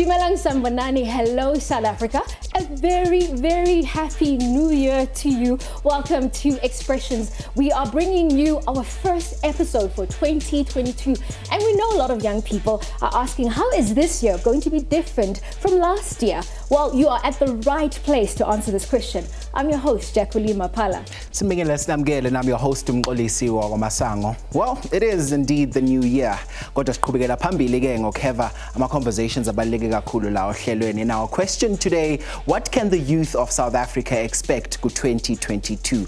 Dumelang Sanibonani. Hello, South Africa. A very, very happy new year to you. Welcome to Expressions. We are bringing you our first episode for 2022. And we know a lot of young people are asking, how is this year going to be different from last year? Well, you are at the right place to answer this question. I'm your host, Jacqueline Mapala. And I'm your host, Mkolisi Masango. Well, it is indeed the new year. Conversations about in our question today, what can the youth of South Africa expect for 2022?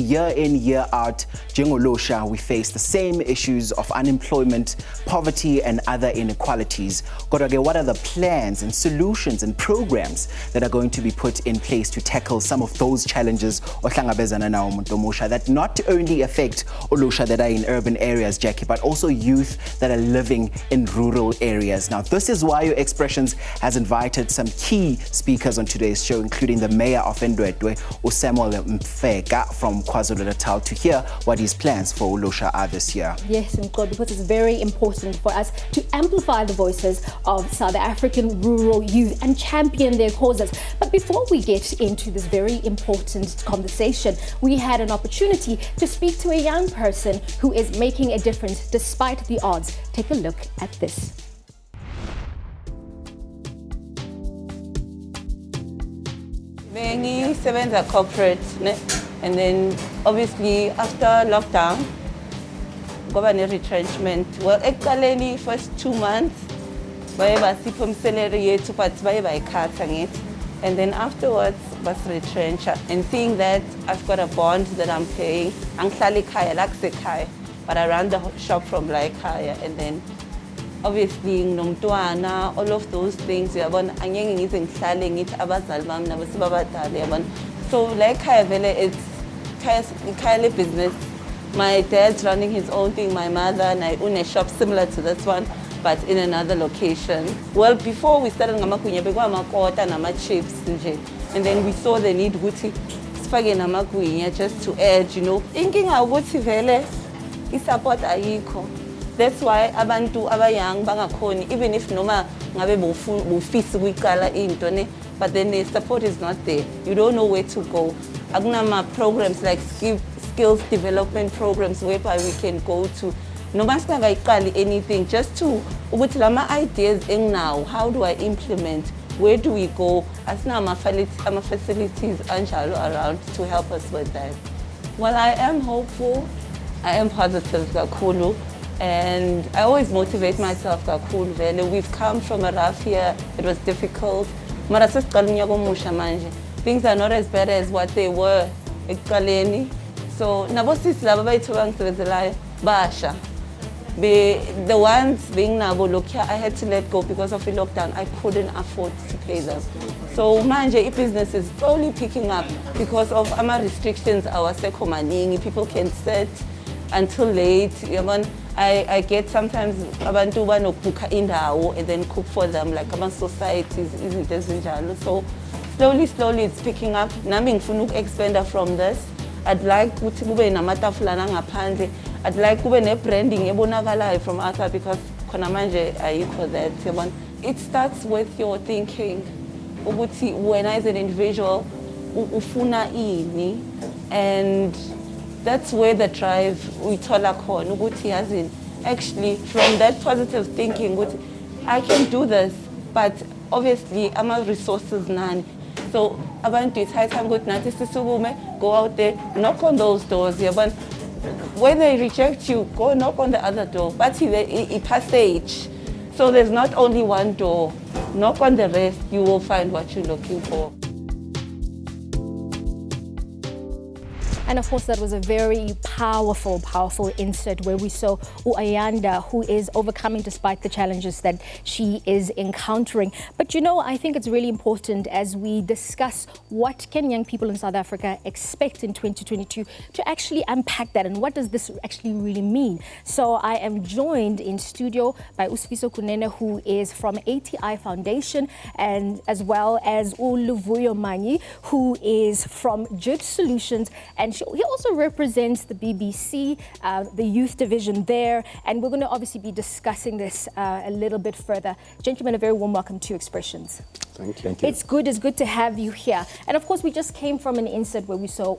Year in, year out, we face the same issues of unemployment, poverty, and other inequalities. What are the plans and solutions and programs that are going to be put in place to tackle some of those challenges that not only affect Olusha that are in urban areas, Jackie, but also youth that are living in rural areas? Now, this is why your Expressions has invited some key speakers on today's show, including the mayor of Ndwedwe, Samuel Mfeka from KwaZulu-Natal, to hear what his plans for Olusha are this year. Yes, Mko, because it's very important for us to amplify the voices of South African rural youth and champion their causes. But before we get into this very important conversation, we had an opportunity to speak to a young person who is making a difference despite the odds. Take a look at this. Bengisebenza corporate, and then obviously after lockdown, government retrenchment. Well, ekuqaleni first 2 months, baye basipha umsalary yethu but baye bayikhatha ngithi, and then afterwards bas retrench. And seeing that I've got a bond that I'm paying, angihlala ekhaya la kusekhaya, but I run the shop from la ekhaya, and then obviously nginomntwana, all of those things, uyabona, angeke ngize ngihlale ngithi abazali bami nabo sebabadala, uyabona. So la ekhaya vele it's ekhaya business. My dad's running his own thing, my mother and I own a shop similar to this one, but in another location. Well, before we started ngamagunya bekwamakota nama-chips nje, and then we saw the need ukuthi sifake namagunya just to add, you know. Inkinga ukuthi vele i-support ayikho. That's why abantu abayang bangakhoni, even if noma ngabe bofisa ukuyiqala into ne, but then the support is not there. You don't know where to go. Akunama programs like skills development programs whereby we can go to noma singakayiqali anything, just to ukuthi lama ideas enginawo, how do I implement, where do we go, asinama facilities anjalo around to help us with that. Well, I am hopeful, I am positive kakhulu, and I always motivate myself kakhulu vele. We've come from a rough year, it was difficult, mara sesiqala unyaka omusha manje. Things are not as bad as what they were ekuqaleni. So nabo sisi laba bayithola ngisebenzelayo basha, the ones being nabo look here, I had to let go because of the lockdown. I couldn't afford to pay them. So manje business is slowly picking up because of ama restrictions awasekho maningi. People can sit until late. I get sometimes abantu banokubhuka indawo and then cook for them, like ama societies izinto ezinjalo. So slowly it's picking up. Nami ngifuna uku-expanda from this. I'd like ukuthi kube namatafulana ngaphandle. I'd like kube ne-branding ebonakalayo from outside because khona manje ayikho that. It starts with your thinking. Ukuthi wena as an individual ufuna ini, and that's where the drive uyithola khona ukuthi yazi, actually from that positive thinking ukuthi I can do this, but obviously ama resources nani. So abantu it's high time ukuthi nathi sisukume, go out there, knock on those doors. When they reject you, go knock on the other door. But it's a passage. So there's not only one door. Knock on the rest, you will find what you're looking for. And of course, that was a very powerful insert where we saw Ayanda, who is overcoming despite the challenges that she is encountering. But you know, I think it's really important as we discuss what can young people in South Africa expect in 2022 to actually unpack that and what does this actually really mean. So I am joined in studio by Usifiso Kunene, who is from ATI Foundation, and as well as Uluvuyo Manyi, who is from Judge Solutions, and he also represents the BBC, the youth division there, and we're going to obviously be discussing this a little bit further. Gentlemen, a very warm welcome to Expressions. Thank you. Thank you. It's good to have you here. And of course, we just came from an insert where we saw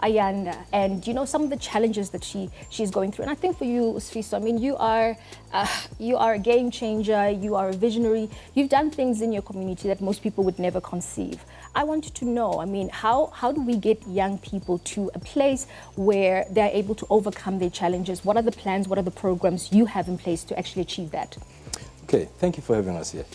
Ayanda and, you know, some of the challenges that she's going through. And I think for you, Sfiso, I mean, you are a game changer, you are a visionary. You've done things in your community that most people would never conceive. I wanted to know, I mean, how do we get young people to a place where they're able to overcome their challenges? What are the plans, what are the programs you have in place to actually achieve that? Okay, thank you for having us here.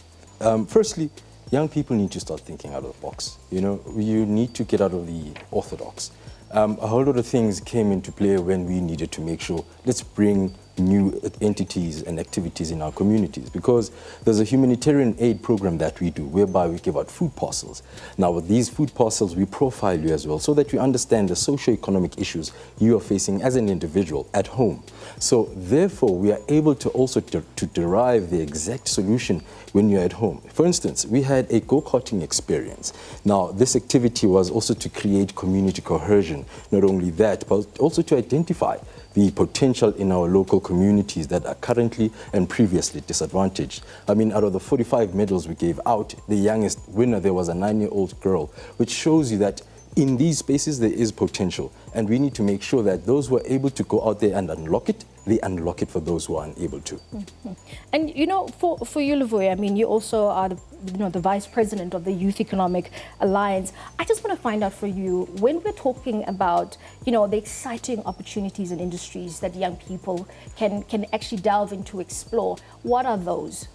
Firstly, young people need to start thinking out of the box. You know, you need to get out of the orthodox. A whole lot of things came into play when we needed to make sure, let's bring new entities and activities in our communities, because there's a humanitarian aid program that we do whereby we give out food parcels. Now with these food parcels, we profile you as well so that you understand the socio-economic issues you are facing as an individual at home. So therefore, we are able to also to derive the exact solution when you're at home. For instance, we had a go-karting experience. Now, this activity was also to create community cohesion. Not only that, but also to identify the potential in our local communities that are currently and previously disadvantaged. I mean, out of the 45 medals we gave out, the youngest winner there was a 9-year-old girl, which shows you that in these spaces there is potential, and we need to make sure that those who are able to go out there and unlock it, they unlock it for those who are unable to. Mm-hmm. And you know, for you, Luvuyo, I mean, you also are the vice president of the Youth Economic Alliance. I just want to find out for you, when we're talking about, you know, the exciting opportunities and industries that young people can actually delve into, explore, what are those?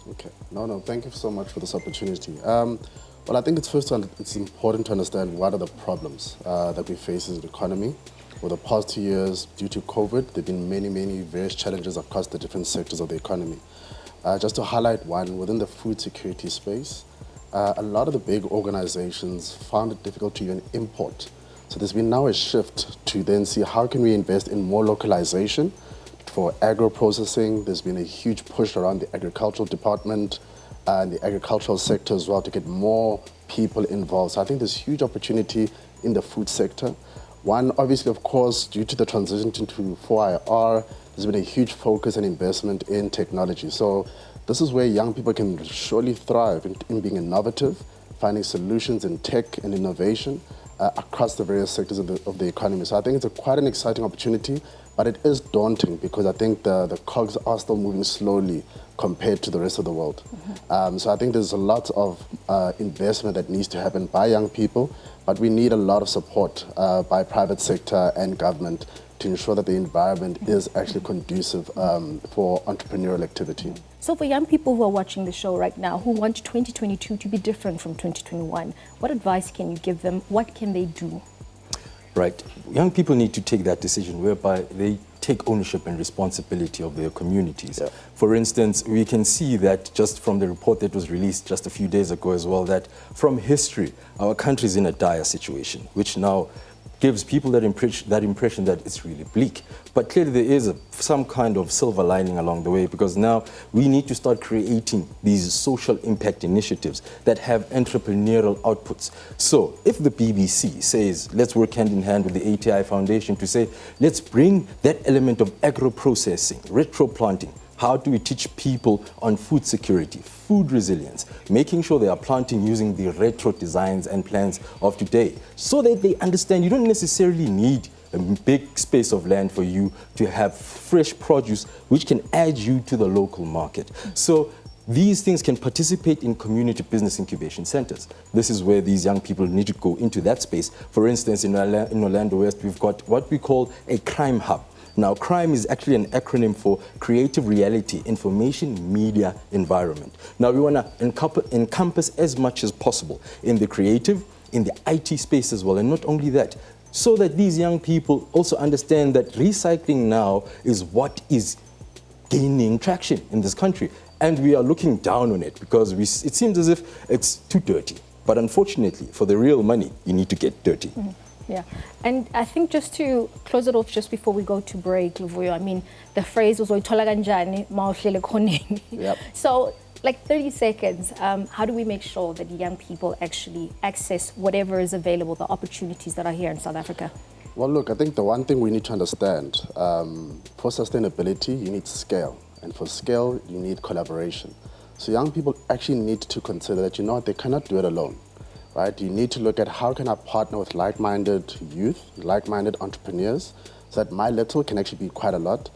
Okay, no, thank you so much for this opportunity. Well, I think it's important to understand what are the problems that we face as an economy. For the past 2 years, due to COVID, there have been many various challenges across the different sectors of the economy. Just to highlight one, within the food security space, a lot of the big organizations found it difficult to even import. So there's been now a shift to then see how can we invest in more localization for agro-processing. There's been a huge push around the agricultural department and the agricultural sector as well to get more people involved. So I think there's huge opportunity in the food sector. One, obviously, of course, due to the transition to 4IR, there's been a huge focus and investment in technology. So this is where young people can surely thrive in being innovative, finding solutions in tech and innovation across the various sectors of the economy. So I think it's quite an exciting opportunity, but it is daunting because I think the cogs are still moving slowly compared to the rest of the world. Mm-hmm. So I think there's a lot of investment that needs to happen by young people, but we need a lot of support by private sector and government to ensure that the environment is actually conducive for entrepreneurial activity. So for young people who are watching the show right now, who want 2022 to be different from 2021, what advice can you give them? What can they do? Right. Young people need to take that decision whereby they take ownership and responsibility of their communities. Yeah. For instance, we can see that just from the report that was released just a few days ago as well, that from history, our country is in a dire situation, which now gives people that impression that it's really bleak. But clearly there is some kind of silver lining along the way, because now we need to start creating these social impact initiatives that have entrepreneurial outputs. So if the BBC says, let's work hand in hand with the ATI Foundation to say, let's bring that element of agro-processing, retro-planting. How do we teach people on food security, food resilience, making sure they are planting using the retro designs and plans of today, so that they understand you don't necessarily need a big space of land for you to have fresh produce which can add you to the local market. So these things can participate in community business incubation centers. This is where these young people need to go into that space. For instance, in Orlando West, we've got what we call a crime hub. Now, CRIME is actually an acronym for Creative Reality Information Media Environment. Now, we want to encompass as much as possible in the creative, in the IT space as well, and not only that, so that these young people also understand that recycling now is what is gaining traction in this country. And we are looking down on it because it seems as if it's too dirty. But unfortunately, for the real money, you need to get dirty. Mm-hmm. Yeah, and I think just to close it off, just before we go to break, Luvuyo, I mean, the phrase was "Oyithola kanjani mawuhlele khoneni." Yep. So, like 30 seconds, how do we make sure that young people actually access whatever is available, the opportunities that are here in South Africa? Well, look, I think the one thing we need to understand, for sustainability, you need scale. And for scale, you need collaboration. So young people actually need to consider that, you know what, they cannot do it alone, right? You need to look at how can I partner with like-minded youth, like-minded entrepreneurs, so that my little can actually be quite a lot.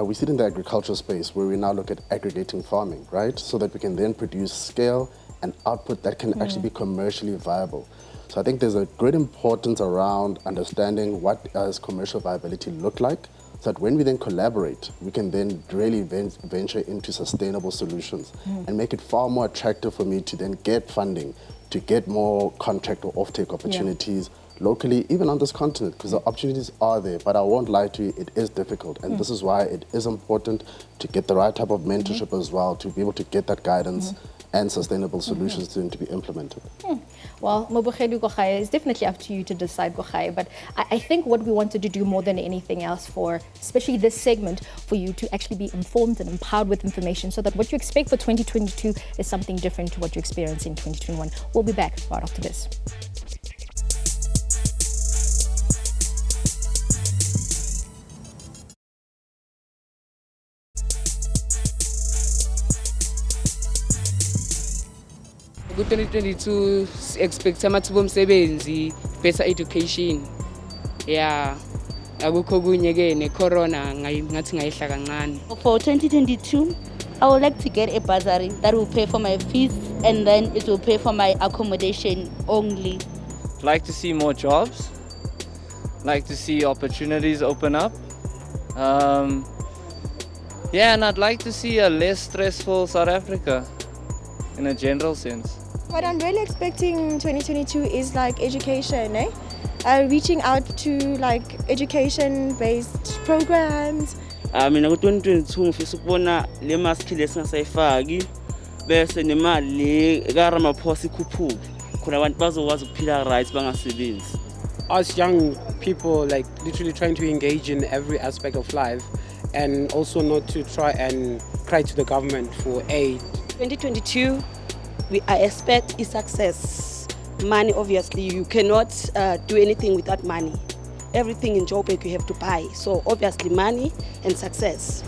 We sit in the agricultural space where we now look at aggregating farming, right? So that we can then produce scale and output that can actually be commercially viable. So I think there's a great importance around understanding what does commercial viability look like, so that when we then collaborate, we can then really venture into sustainable solutions and make it far more attractive for me to then get funding, to get more contract or offtake opportunities locally, even on this continent, because the opportunities are there. But I won't lie to you, it is difficult. And this is why it is important to get the right type of mentorship as well, to be able to get that guidance and sustainable solutions to be implemented. Well, Mobogelu Gokhaya, it's definitely up to you to decide, Gokhaya, but I think what we wanted to do more than anything else for, especially this segment, for you to actually be informed and empowered with information so that what you expect for 2022 is something different to what you experienced in 2021. We'll be back right after this. Ku-2022 expect amathuba omsebenzi, better education. Yeah. Akukho kunye ke ne-corona ngathi ngayihla kancane. For 2022, I would like to get a bursary that will pay for my fees and then it will pay for my accommodation only. Like to see more jobs, like to see opportunities open up. Yeah, and I'd like to see a less stressful South Africa in a general sense. What I'm really expecting 2022 is like education, reaching out to like education-based programs. Mina ku-2022 ngifisa ukubona le mask lesingasayifaki bese nemali le kaRamaphosa ikhuphuke khona abantu bazokwazi ukuphila right bangasebenzi. Us young people like literally trying to engage in every aspect of life and also not to try and cry to the government for aid. 2022 I expect is success. Money, obviously, you cannot do anything without money. Everything in Joburg you have to buy. So obviously money and success.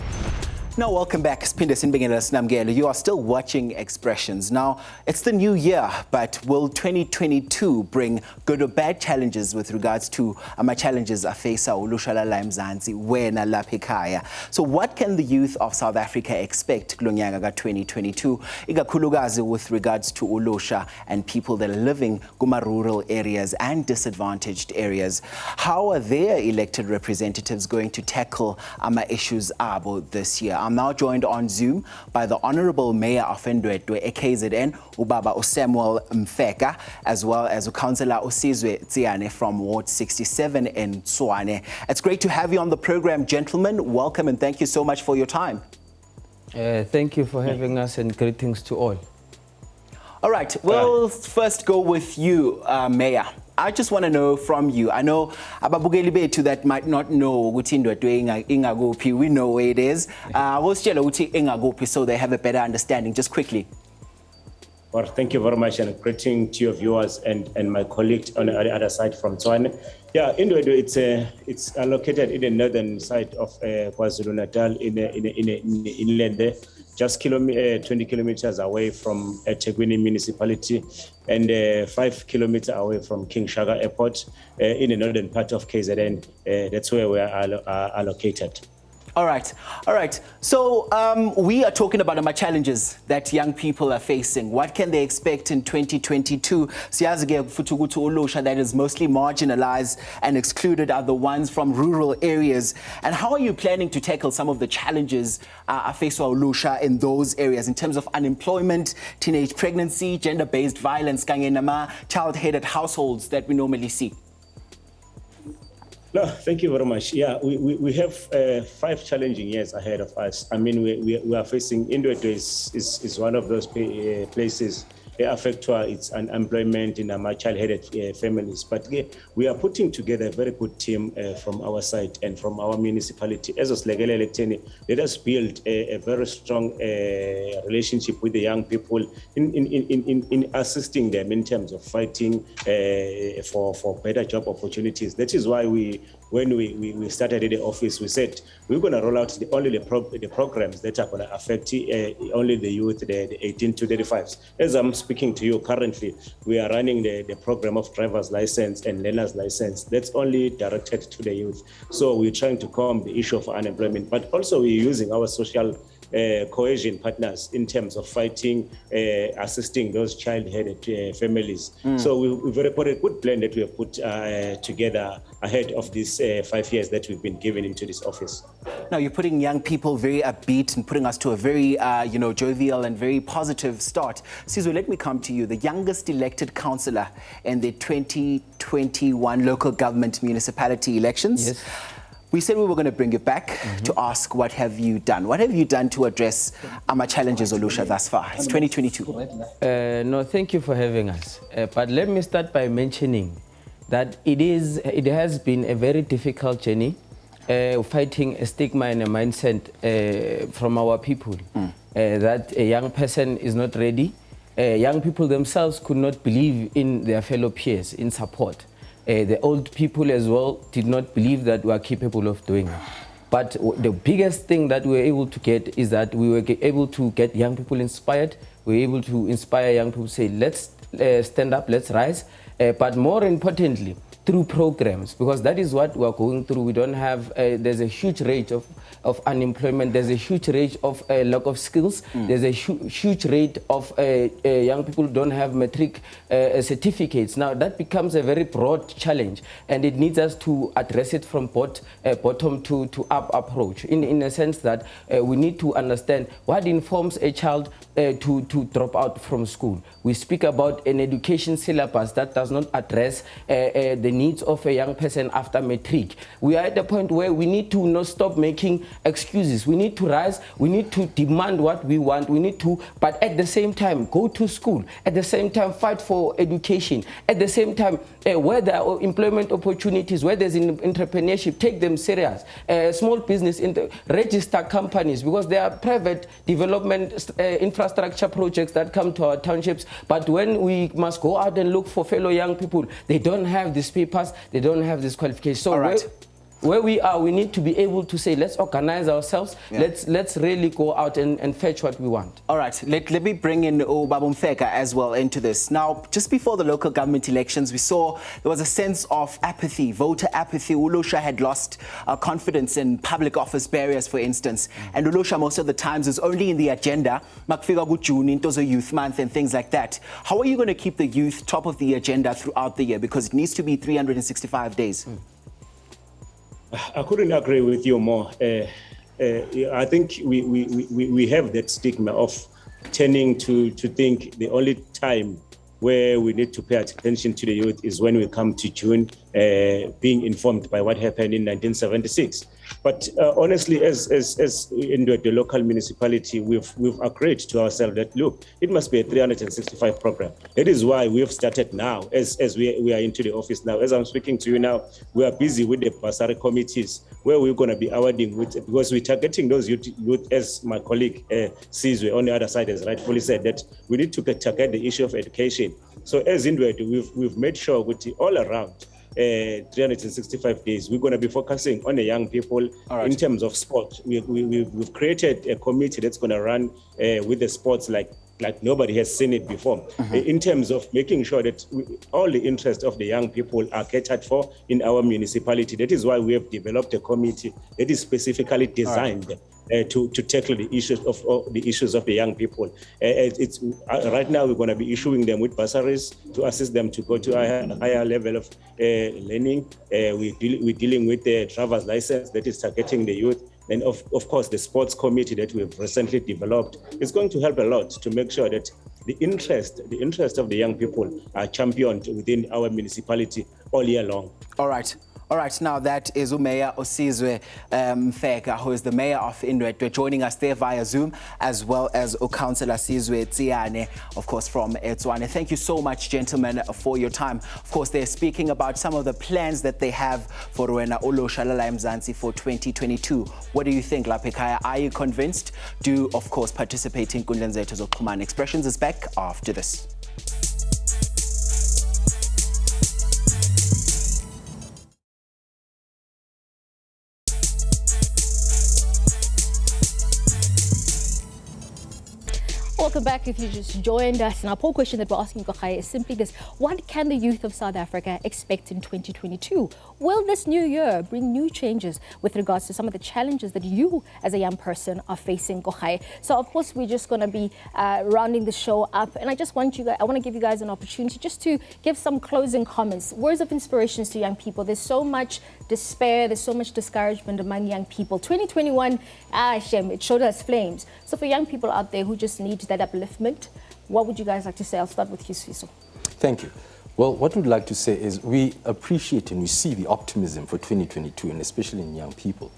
Now, welcome back. You are still watching Expressions. Now, it's the new year, but will 2022 bring good or bad challenges with regards to challenges afesa ulushala la Mzansi wena lapha ekhaya? So what can the youth of South Africa expect kulo nyaka ka 2022, ikakhulukazi with regards to ulusha and people that are living kuma rural areas and disadvantaged areas? How are their elected representatives going to tackle issues abo this year? I'm now joined on Zoom by the Honorable Mayor of Ndwedwe, KZN, Ubaba Samuel Mfeka, as well as Councillor Osizwe Tsiane from Ward 67 in Tshwane. It's great to have you on the program, gentlemen. Welcome and thank you so much for your time. Thank you for having us and greetings to all. All right, we'll first go with you, Mayor. I just want to know from you. I know ababukeli bethu that might not know ukuthi Ndwedwe ingakuphi. We know where it is. Wositshela ukuthi ingakuphi so they have a better understanding. Just quickly. Well, thank you very much and greeting to your viewers and my colleague on the other side from Tshwane. Yeah, Ndwedwe, it's located in the northern side of KwaZulu-Natal in inland there, just 20 kilometers away from Tegwini municipality and 5 kilometers away from King Shaka Airport in the northern part of KZN. That's where we are located. All right. So we are talking about the challenges that young people are facing. What can they expect in 2022? Siyazi futhi ukuthi ulusha that is mostly marginalized and excluded are the ones from rural areas. And how are you planning to tackle some of the challenges faced by ulusha in those areas in terms of unemployment, teenage pregnancy, gender-based violence, kanye nama child-headed households that we normally see? No, thank you very much. Yeah, we have 5 challenging years ahead of us. I mean, we are facing Ndwedwe is one of those places affect its unemployment in our child-headed families. But we are putting together a very good team from our side and from our municipality. Let us build a very strong relationship with the young people in assisting them in terms of fighting for better job opportunities. That is why we when we started in the office, we said we're going to roll out only the programs that are going to affect only the youth, the 18 to 35s. As I'm speaking to you currently, we are running the program of driver's license and learner's license. That's only directed to the youth. So we're trying to comb the issue of unemployment, but also we're using our social cohesion partners in terms of fighting, assisting those child-headed families. So we've got a good plan that we have put together ahead of these 5 years that we've been given into this office. Now, you're putting young people very upbeat and putting us to a very, jovial and very positive start. Sizwe, let me come to you, the youngest elected councillor in the 2021 local government municipality elections. Yes. We said we were going to bring you back to ask, what have you done? What have you done to address our challenges, Olusha, thus far? It's 2022. No, thank you for having us. But let me start by mentioning that it has been a very difficult journey, fighting a stigma and a mindset from our people, that a young person is not ready. Young people themselves could not believe in their fellow peers, in support. The old people as well did not believe that we are capable of doing it. But the biggest thing that we were able to get is that we were able to get young people inspired. We were able to inspire young people to say, let's stand up, let's rise. But more importantly, through programs, because that is what we're going through. We don't have, there's a huge rate of unemployment, there's a huge rate of lack of skills, there's a huge rate of young people who don't have matric certificates. Now that becomes a very broad challenge, and it needs us to address it from bottom to up approach, in a sense that we need to understand what informs a child to drop out from school. We speak about an education syllabus that does not address the needs of a young person after matric. We are at the point where we need to not stop making excuses. We need to rise, we need to demand what we want, we need to, but at the same time, go to school, at the same time, fight for education, at the same time, where there are employment opportunities, where there's entrepreneurship, take them serious. Small business, register companies, because there are private development infrastructure projects that come to our townships, but when we must go out and look for fellow young people, they don't have these papers, they don't have this qualification. So where we are, we need to be able to say, let's organize ourselves, let's really go out and fetch what we want. All right, let me bring in Ubaba Mfeka as well into this. Now, just before the local government elections, we saw there was a sense of apathy, voter apathy. Olusha had lost confidence in public office barriers, for instance. And Olusha, most of the times, is only in the agenda, Makfika June, into the Youth Month and things like that. How are you going to keep the youth top of the agenda throughout the year? Because it needs to be 365 days. I couldn't agree with you more. I think we have that stigma of tending to think the only time where we need to pay attention to the youth is when we come to June, being informed by what happened in 1976. But honestly, as in the local municipality, we've agreed to ourselves that, look, it must be a 365 program. That is why we have started now, as we are into the office now. As I'm speaking to you now, we are busy with the bursary committees, where we're going to be awarding with, because we're targeting those youth, as my colleague Sizwe on the other side has rightfully said, that we need to target the issue of education. So as Indwet, we've made sure with all around 365 days, we're going to be focusing on the young people in terms of sport. We've created a committee that's going to run with the sports like nobody has seen it before, in terms of making sure that all the interests of the young people are catered for in our municipality. That is why we have developed a committee that is specifically designed to tackle the issues of the young people. Right now we're going to be issuing them with bursaries to assist them to go to a higher level of learning. We're dealing with the driver's license that is targeting the youth. And of course, the sports committee that we've recently developed is going to help a lot to make sure that the interest of the young people are championed within our municipality all year long. All right. All right, now that is Mayor Osizwe Mfeka, who is the mayor of Indwet, joining us there via Zoom, as well as Councillor Sizwe Tsiane, of course, from Etswane. Thank you so much, gentlemen, for your time. Of course, they're speaking about some of the plans that they have for Rwena Olusha Lala Mzansi for 2022. What do you think, Lapekaya? Are you convinced? Do, of course, participate in Kundlan Zethu Zokuxhumana. Expressions is back after this. welcome back if you just joined us. And our poll question that we're asking Kochai is simply this: what can the youth of South Africa expect in 2022? Will this new year bring new changes with regards to some of the challenges that you as a young person are facing, Kochai? So of course we're just going to be rounding the show up, and I want to give you guys an opportunity just to give some closing comments, words of inspirations to young people. There's so much despair, there's so much discouragement among young people. 2021, Shem, it showed us flames. So for young people out there who just need that upliftment, what would you guys like to say? I'll start with you, Siso. Thank you. Well, what we'd like to say is we appreciate and we see the optimism for 2022, and especially in young people.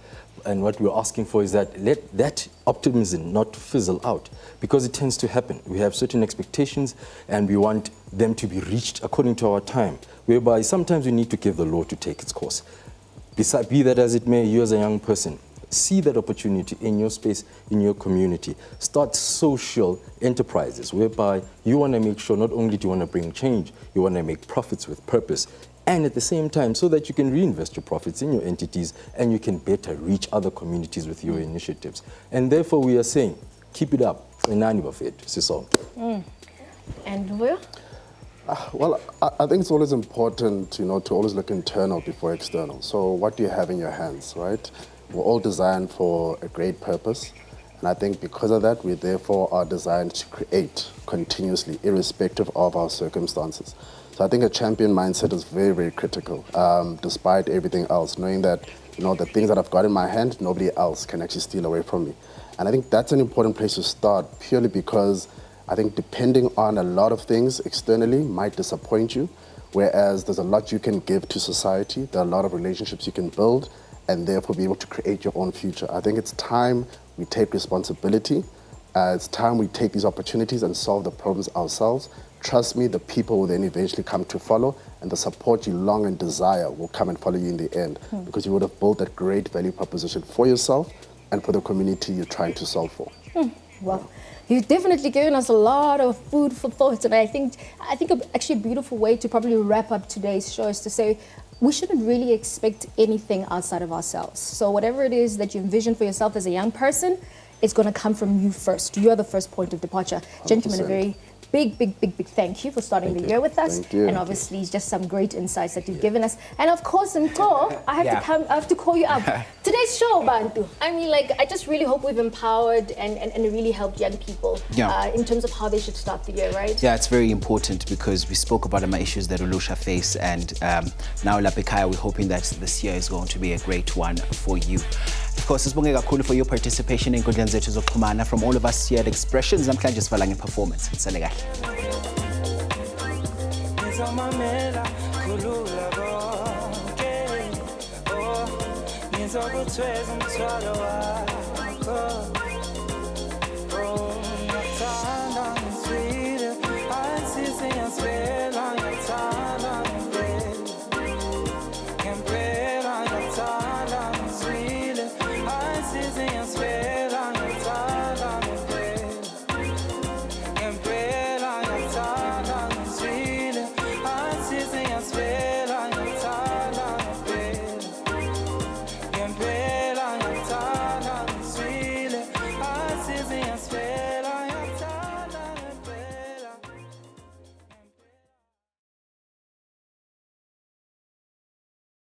And what we're asking for is that let that optimism not fizzle out, because it tends to happen. We have certain expectations and we want them to be reached according to our time, whereby sometimes we need to give the law to take its course. Be that as it may, you as a young person, see that opportunity in your space, in your community. Start social enterprises whereby you want to make sure not only do you want to bring change, you want to make profits with purpose. And at the same time, so that you can reinvest your profits in your entities and you can better reach other communities with your initiatives. And therefore we are saying, keep it up. And Will? Well, I think it's always important, to always look internal before external. So what do you have in your hands, right? We're all designed for a great purpose. And I think because of that, we therefore are designed to create continuously, irrespective of our circumstances. So I think a champion mindset is very, very critical, despite everything else, knowing that, the things that I've got in my hand, nobody else can actually steal away from me. And I think that's an important place to start, purely because I think depending on a lot of things externally might disappoint you, whereas there's a lot you can give to society, there are a lot of relationships you can build, and therefore be able to create your own future. I think it's time we take responsibility. It's time we take these opportunities and solve the problems ourselves. Trust me, the people will then eventually come to follow, and the support you long and desire will come and follow you in the end, because you would have built that great value proposition for yourself and for the community you're trying to solve for. Well, you've definitely given us a lot of food for thought, and I think actually a beautiful way to probably wrap up today's show is to say we shouldn't really expect anything outside of ourselves. So whatever it is that you envision for yourself as a young person, it's going to come from you first. You're the first point of departure. 100%. Gentlemen, a very big thank you for starting the year with us. Thank you. And obviously just some great insights that you've given us. And of course, Mko, I have to call you up. Today's show, Bantu. I mean, I just really hope we've empowered and really helped young people in terms of how they should start the year, right? Yeah, it's very important because we spoke about the issues that Ulusha face, and now Lapikaya, we're hoping that this year is going to be a great one for you. Of course, sibonge kakhulu for your participation in Enkundleni Zethu Zokuxhumana. From all of us here at Expressions, namhlanje sivala nge-performance. Sale kahle.